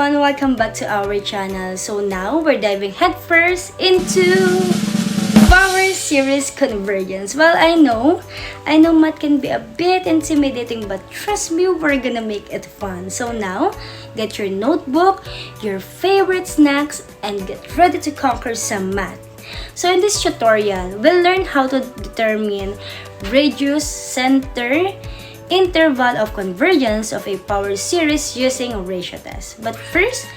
everyone! Welcome back to our channel. So now, we're diving headfirst into Power Series Convergence. Well, I know math can be a bit intimidating, but trust me, we're gonna make it fun. So now, get your notebook, your favorite snacks, and get ready to conquer some math. So in this tutorial, we'll learn how to determine radius, center, interval of convergence of a power series using a ratio test. But first,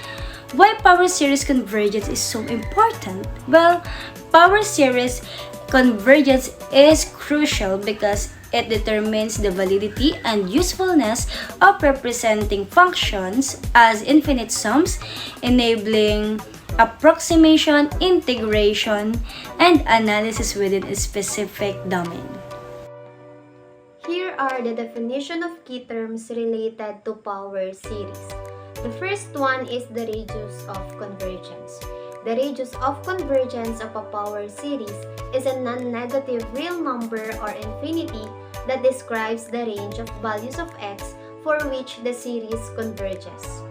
why power series convergence is so important? Well, power series convergence is crucial because it determines the validity and usefulness of representing functions as infinite sums, enabling approximation, integration, and analysis within a specific domain. Here are the definition of key terms related to power series. The first one is the radius of convergence. The radius of convergence of a power series is a non-negative real number or infinity that describes the range of values of x for which the series converges.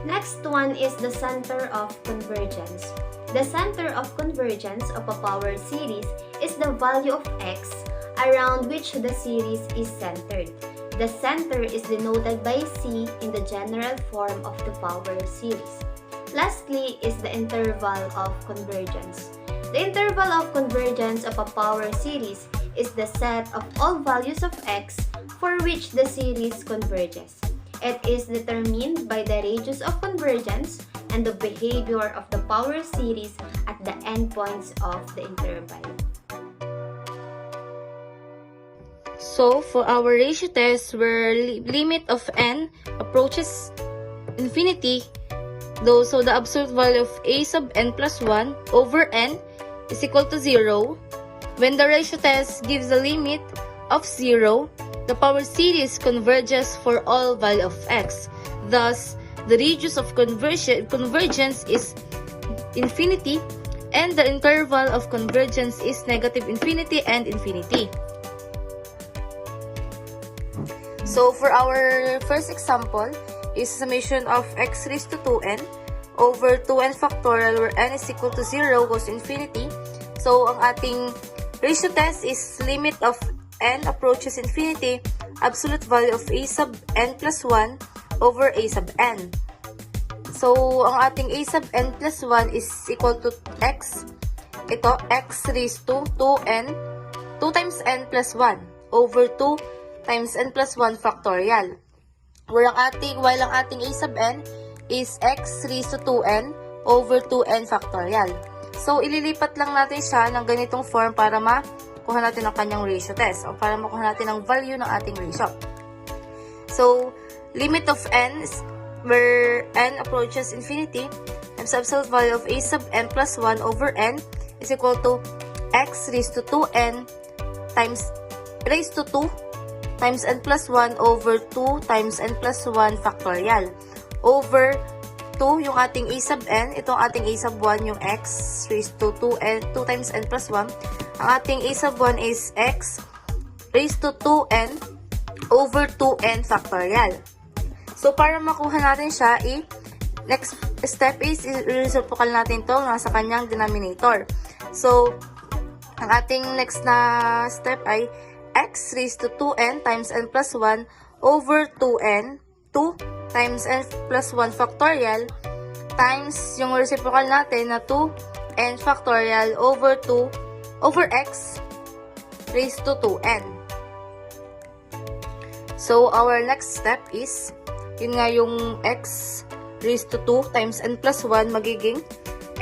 Next one is the center of convergence. The center of convergence of a power series is the value of x around which the series is centered. The center is denoted by C in the general form of the power series. Lastly is the interval of convergence. The interval of convergence of a power series is the set of all values of x for which the series converges. It is determined by the radius of convergence and the behavior of the power series at the endpoints of the interval. So, for our ratio test, where limit of n approaches infinity, so the absolute value of a sub n plus 1 over n is equal to 0. When the ratio test gives a limit of 0, the power series converges for all value of x. Thus, the radius of convergence is infinity, and the interval of convergence is negative infinity and infinity. So, for our first example, is summation of x raised to 2n over 2n factorial where n is equal to 0 goes to infinity. So, ang ating ratio test is limit of n approaches infinity, absolute value of a sub n plus 1 over a sub n. So, ang ating a sub n plus 1 is equal to x. Ito, x raised to 2n, 2 times n plus 1 over 2 times n plus 1 factorial. While ang ating a sub n is x raised to 2n over 2n factorial. So, ililipat lang natin siya ng ganitong form para makuha natin ang kanyang ratio test o para makuha natin ang value ng ating ratio. So, limit of n is where n approaches infinity, times absolute value of a sub n plus 1 over n is equal to x raised to 2n times raised to 2 times n plus 1 over 2 times n plus 1 factorial over 2 yung ating a sub n, itong ating a sub 1 yung x raised to 2 times n plus 1. Ang ating a sub 1 is x raised to 2n over 2n factorial. So, para makuha natin siya, next step is i-reciprocal natin to nasa kanyang denominator. So, ang ating next na step ay x raised to 2n times n plus 1 over 2n, 2 times n plus 1 factorial times yung reciprocal natin na 2n factorial over 2 over x raised to 2n. So, our next step is, yun nga yung x raised to 2 times n plus 1 magiging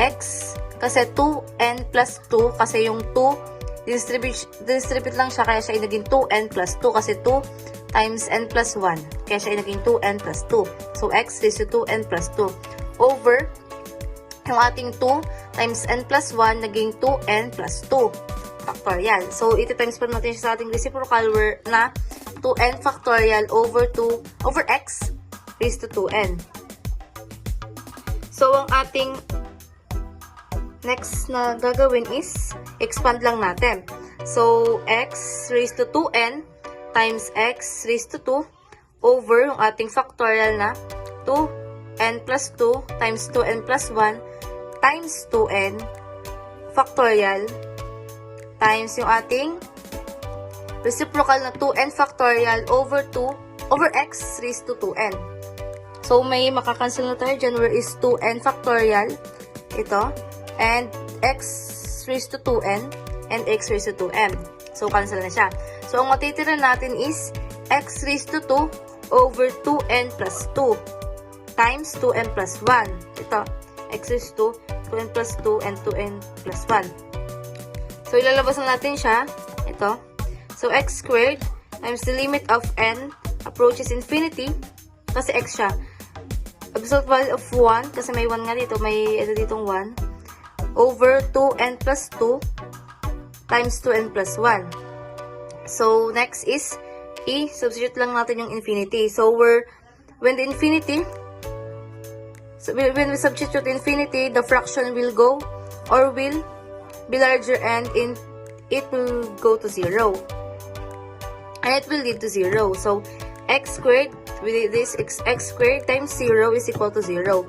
x kasi 2n plus 2 kasi yung 2 distribute lang siya kaya siya ay naging 2n plus 2 kasi 2 times n plus 1 kaya siya ay naging 2n plus 2. So, x raised to 2n plus 2 over yung ating 2 times n plus 1 naging 2n plus 2 factorial. So, iti-times pa natin siya sa ating reciprocal where na 2n factorial over 2 over x raised to 2n. So, ang ating next na gagawin is expand lang natin. So, x raised to 2n times x raised to 2 over yung ating factorial na 2 2n plus 2 times 2n plus 1 times 2n factorial times yung ating reciprocal na 2n factorial over x raised to 2n. So, may makakancel na tayo dyan where is 2n factorial, ito, and x raised to 2n, and x raised to 2m. So, cancel na siya. So, ang matitira natin is x raised to 2 over 2n plus 2 times 2n plus 1. Ito, x raised to 2n plus 2 and 2n plus 1. So, ilalabas na natin siya. Ito. So, x squared times the limit of n approaches infinity, kasi x siya. Absolute value of 1, kasi may 1 nga dito, may ito ditong 1, over 2n plus 2 times 2n plus 1. So, next is, i-substitute lang natin yung infinity. So, when we substitute infinity, the fraction will go, or will be larger, and it will go to 0. And it will lead to 0. So, x squared, with this x squared times 0 is equal to 0.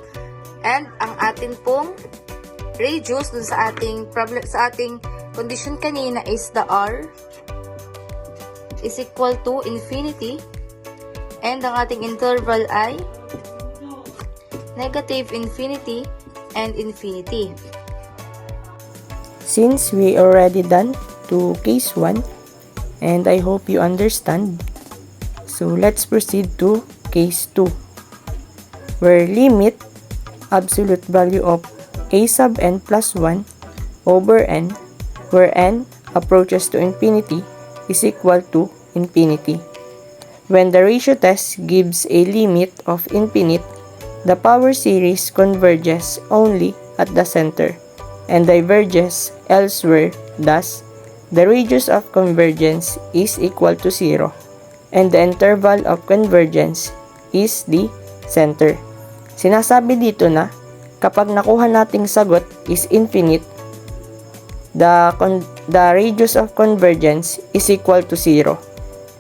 And ang atin pong radius dun sa ating problem, sa ating condition kanina is the r is equal to infinity. And ang ating interval ay negative infinity and infinity. Since we already done to case 1, and I hope you understand, so let's proceed to case 2, where limit absolute value of a sub n plus 1 over n, where n approaches to infinity, is equal to infinity. When the ratio test gives a limit of infinite, the power series converges only at the center and diverges elsewhere. Thus, the radius of convergence is equal to 0, and the interval of convergence is the center. Sinasabi dito na kapag nakuha nating sagot is infinite, the radius of convergence is equal to 0,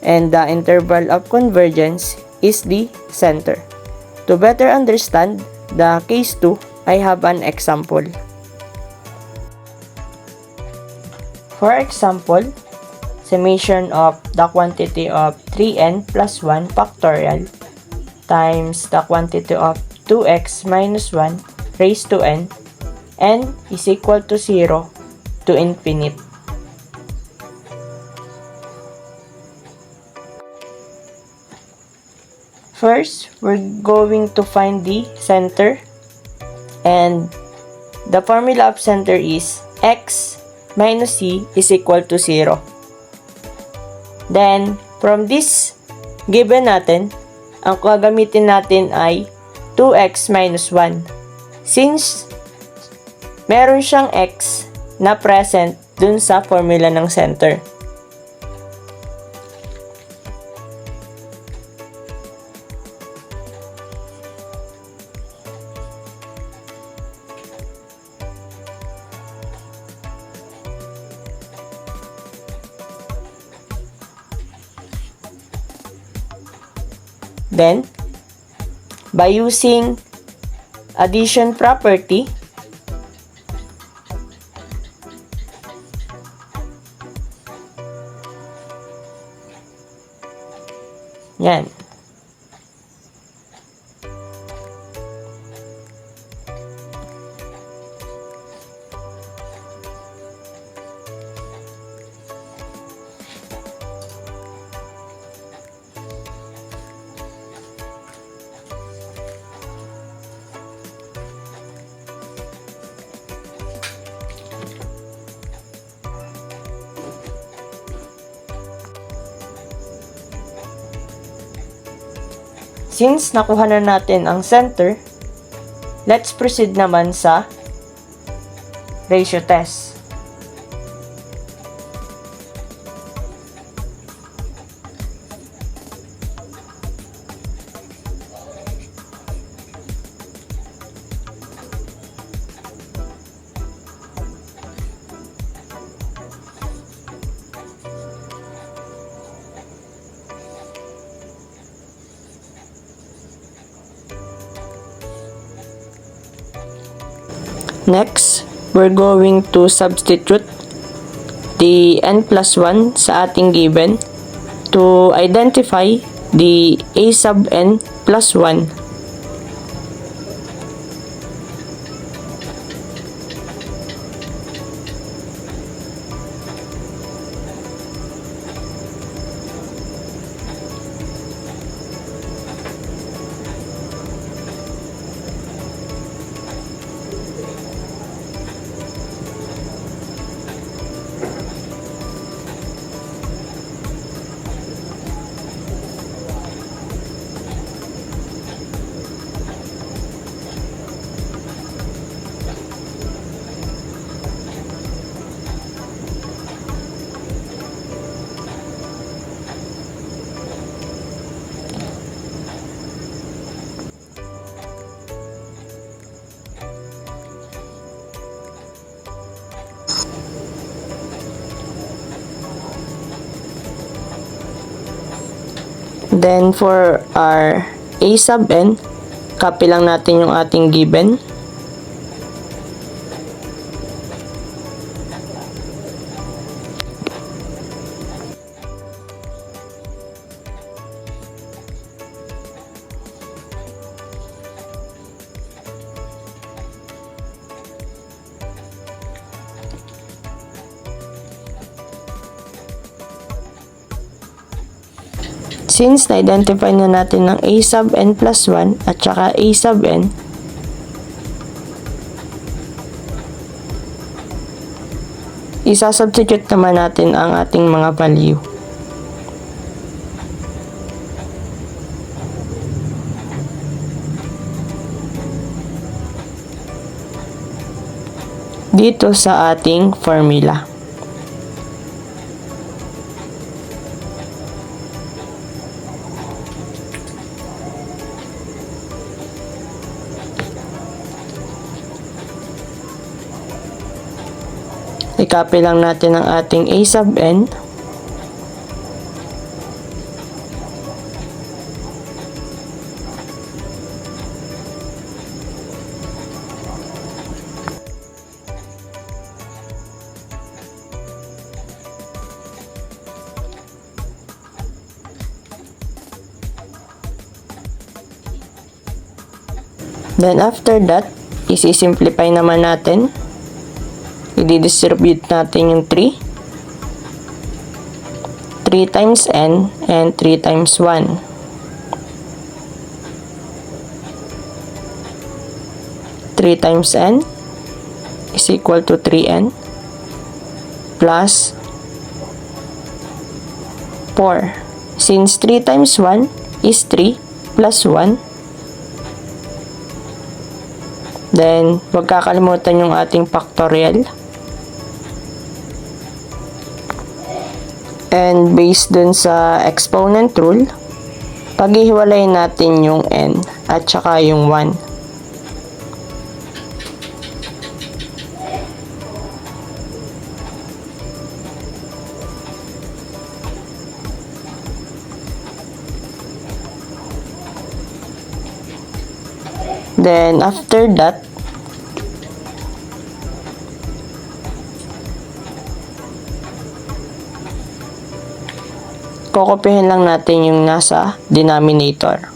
and the interval of convergence is the center. To better understand the case 2, I have an example. For example, summation of the quantity of 3n plus 1 factorial times the quantity of 2x minus 1 raised to n is equal to 0 to infinite. First, we're going to find the center, and the formula of center is x minus c is equal to 0. Then, from this given natin, ang gagamitin natin ay 2x minus 1. Since meron siyang x na present dun sa formula ng center. Then, by using addition property, yan. Since nakuha na natin ang center, let's proceed naman sa ratio test. Next, we're going to substitute the n plus 1 sa ating given to identify the a sub n plus 1. Then for our a sub n, copy lang natin yung ating given. Since na-identify na natin ng a sub n plus 1 at saka a sub n, isa-substitute naman natin ang ating mga value. Dito sa ating formula. I-copy lang natin ang ating a sub n. Then after that, isi-simplify naman natin. I-distribute natin yung 3. 3 times n and 3 times 1. 3 times n is equal to 3n plus 4. Since 3 times 1 is 3 plus 1, then huwag kakalimutan yung ating factorial. And based dun sa exponent rule, paghihiwalayin natin yung n at saka yung 1. Then after that, kokopyahin lang natin yung nasa denominator.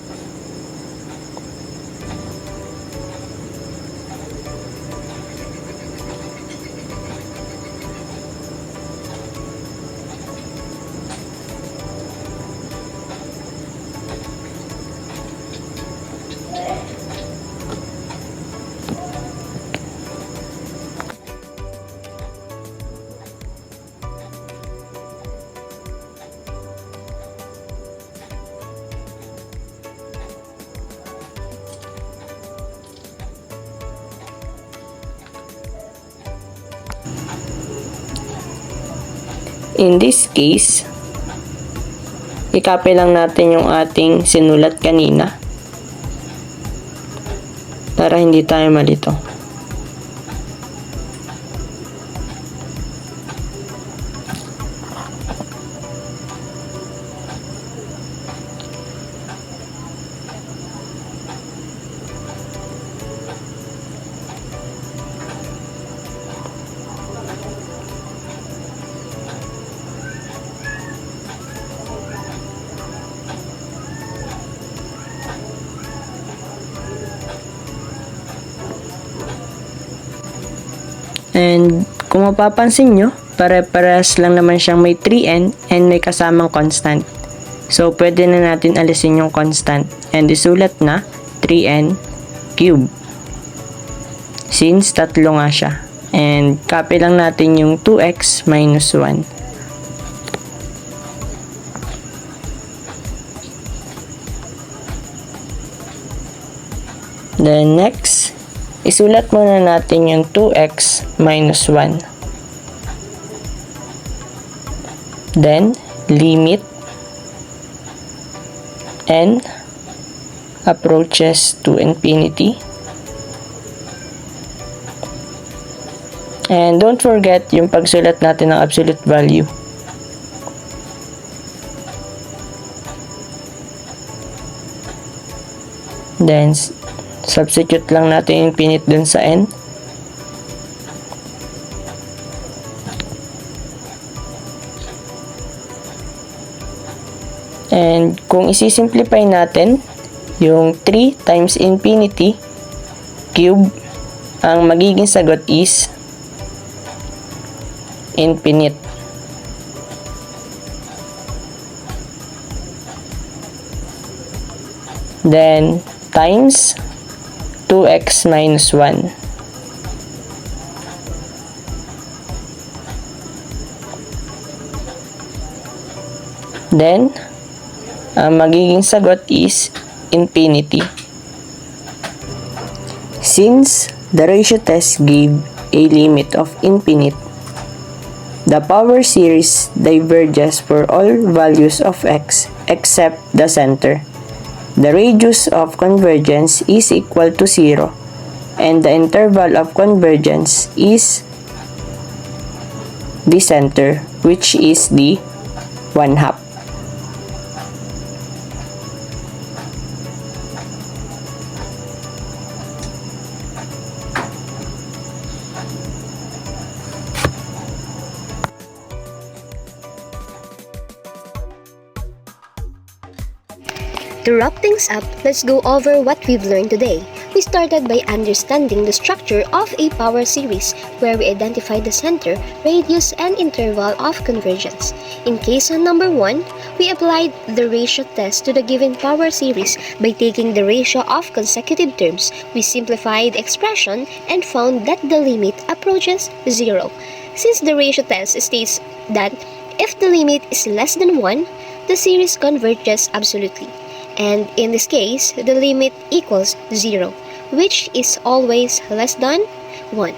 In this case, i-copy lang natin yung ating sinulat kanina para hindi tayo malito. And kung mapapansin nyo, pare-parehas lang naman siyang may 3n and may kasamang constant. So, pwede na natin alisin yung constant and isulat na 3n cube. Since tatlo nga siya. And copy lang natin yung 2x minus 1. Then next, isulat muna natin yung 2x minus 1. Then, limit n approaches to infinity. And don't forget yung pagsulat natin ng absolute value. Then, substitute lang natin infinite dun sa n. And kung isi-simplify natin, yung 3 times infinity cube, ang magiging sagot is infinite. Then, times 2x minus 1. Then, ang magiging sagot is infinity. Since the ratio test gave a limit of infinite, the power series diverges for all values of x except the center. The radius of convergence is equal to 0 and the interval of convergence is the center, which is the 1/2. To wrap things up, let's go over what we've learned today. We started by understanding the structure of a power series, where we identified the center, radius, and interval of convergence. In case number 1, we applied the ratio test to the given power series by taking the ratio of consecutive terms. We simplified the expression and found that the limit approaches 0. Since the ratio test states that if the limit is less than 1, the series converges absolutely. And in this case, the limit equals 0, which is always less than 1.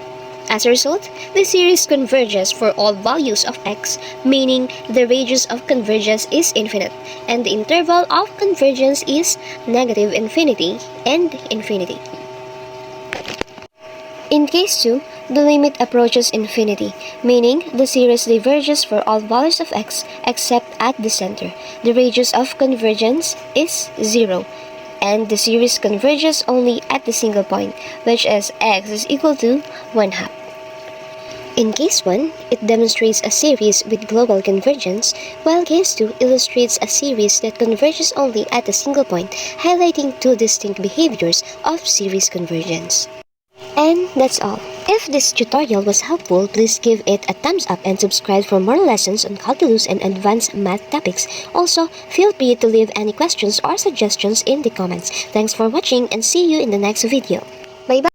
As a result, the series converges for all values of x, meaning the radius of convergence is infinite, and the interval of convergence is negative infinity and infinity. In case 2, the limit approaches infinity, meaning the series diverges for all values of x except at the center. The radius of convergence is 0, and the series converges only at the single point, which is x is equal to 1/2. In case 1, it demonstrates a series with global convergence, while case 2 illustrates a series that converges only at a single point, highlighting two distinct behaviors of series convergence. And that's all. If this tutorial was helpful, please give it a thumbs up and subscribe for more lessons on calculus and advanced math topics. Also, feel free to leave any questions or suggestions in the comments. Thanks for watching and see you in the next video. Bye-bye!